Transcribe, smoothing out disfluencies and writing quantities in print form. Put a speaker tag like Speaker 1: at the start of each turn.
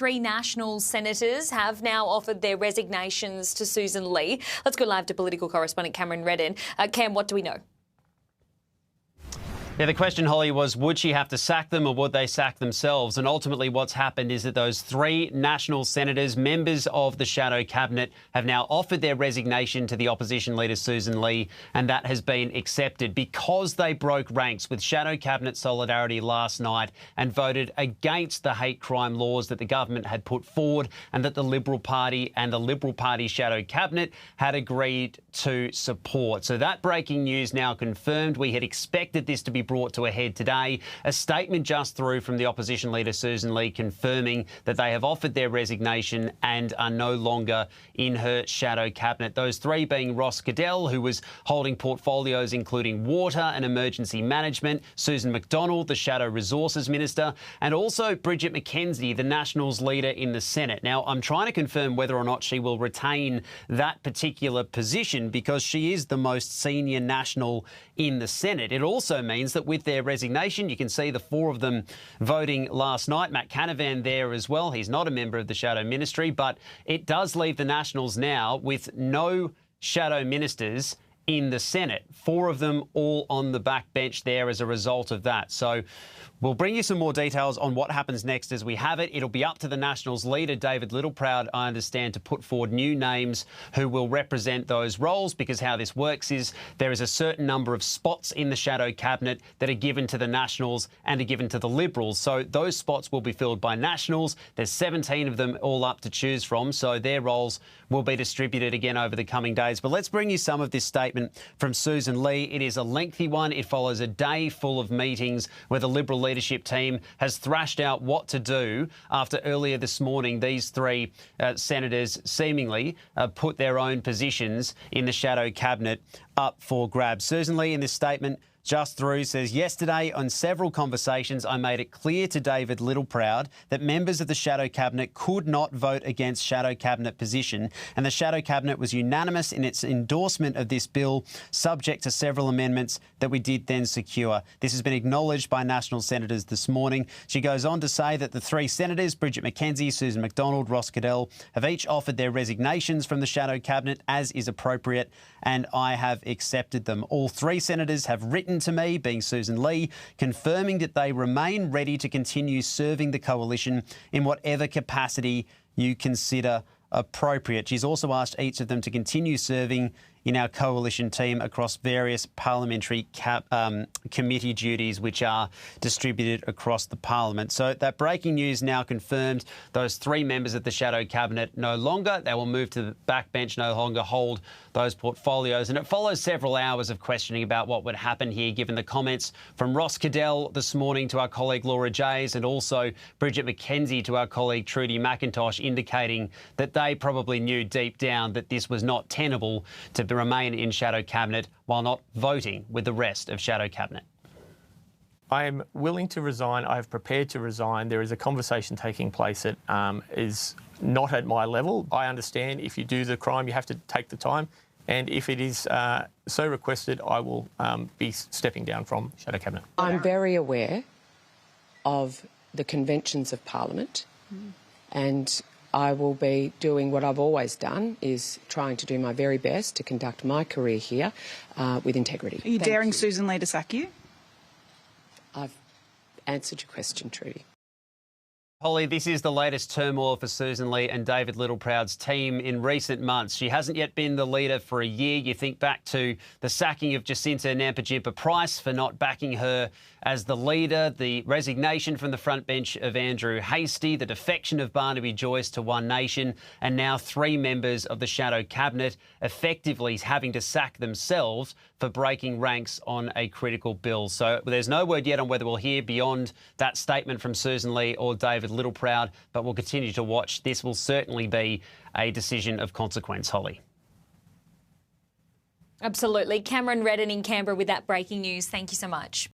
Speaker 1: three Nationals senators have now offered their resignations to Sussan Ley. Let's go live to political correspondent Cameron Redden. Cam, what do we know?
Speaker 2: Yeah, the question, Holly, was would she have to sack them or would they sack themselves? And ultimately what's happened is that those three National senators, members of the shadow cabinet, have now offered their resignation to the opposition leader Sussan Ley, and that has been accepted because they broke ranks with shadow cabinet solidarity last night and voted against the hate crime laws that the government had put forward and that the Liberal Party and the Liberal Party shadow cabinet had agreed to support. So that breaking news now confirmed. We had expected this to be brought to a head today. A statement just through from the opposition leader Sussan Ley confirming that they have offered their resignation and are no longer in her shadow cabinet. Those three being Ross Cadell, who was holding portfolios including water and emergency management, Susan McDonald, the shadow resources minister, and also Bridget McKenzie, the Nationals leader in the Senate. Now, I'm trying to confirm whether or not she will retain that particular position because she is the most senior National in the Senate. It also means that with their resignation, you can see the four of them voting last night. Matt Canavan there as well. He's not a member of the shadow ministry, but it does leave the Nationals now with no shadow ministers in the Senate. Four of them all on the backbench there as a result of that. So we'll bring you some more details on what happens next as we have it. It'll be up to the Nationals leader, David Littleproud, I understand, to put forward new names who will represent those roles, because how this works is there is a certain number of spots in the shadow cabinet that are given to the Nationals and are given to the Liberals. So those spots will be filled by Nationals. There's 17 of them all up to choose from, so their roles will be distributed again over the coming days. But let's bring you some of this statement from Sussan Ley. It is a lengthy one. It follows a day full of meetings where the Liberal leadership team has thrashed out what to do after earlier this morning these three senators seemingly put their own positions in the shadow cabinet up for grabs. Sussan Ley in this statement just through says, yesterday on several conversations, I made it clear to David Littleproud that members of the shadow cabinet could not vote against shadow cabinet position, and the shadow cabinet was unanimous in its endorsement of this bill, subject to several amendments that we did then secure. This has been acknowledged by National senators this morning. She goes on to say that the three senators, Bridget McKenzie, Susan McDonald, Ross Cadell, have each offered their resignations from the shadow cabinet as is appropriate, and I have accepted them. All three senators have written to me, being Sussan Ley, confirming that they remain ready to continue serving the coalition in whatever capacity you consider appropriate. She's also asked each of them to continue serving in our coalition team across various parliamentary committee duties which are distributed across the parliament. So that breaking news now confirmed. Those three members of the shadow cabinet no longer. They will move to the backbench, no longer hold those portfolios. And it follows several hours of questioning about what would happen here, given the comments from Ross Cadell this morning to our colleague Laura Jays and also Bridget McKenzie to our colleague Trudy McIntosh, indicating that they probably knew deep down that this was not tenable to remain in shadow cabinet while not voting with the rest of shadow cabinet.
Speaker 3: I am willing to resign. I have prepared to resign. There is a conversation taking place that is not at my level. I understand if you do the crime, you have to take the time. And if it is so requested, I will be stepping down from shadow cabinet.
Speaker 4: I'm very aware of the conventions of Parliament and I will be doing what I've always done, is trying to do my very best to conduct my career here with integrity.
Speaker 5: Are you daring Sussan Ley to sack you?
Speaker 4: I've answered your question, Trudy.
Speaker 2: Holly, this is the latest turmoil for Sussan Ley and David Littleproud's team in recent months. She hasn't yet been the leader for a year. You think back to the sacking of Jacinta Nampijinpa-Price for not backing her as the leader, the resignation from the front bench of Andrew Hastie, the defection of Barnaby Joyce to One Nation, and now three members of the shadow cabinet effectively having to sack themselves for breaking ranks on a critical bill. So there's no word yet on whether we'll hear beyond that statement from Sussan Ley or David Littleproud, but we'll continue to watch. This will certainly be a decision of consequence, Holly.
Speaker 1: Absolutely. Cameron Redden in Canberra with that breaking news. Thank you so much.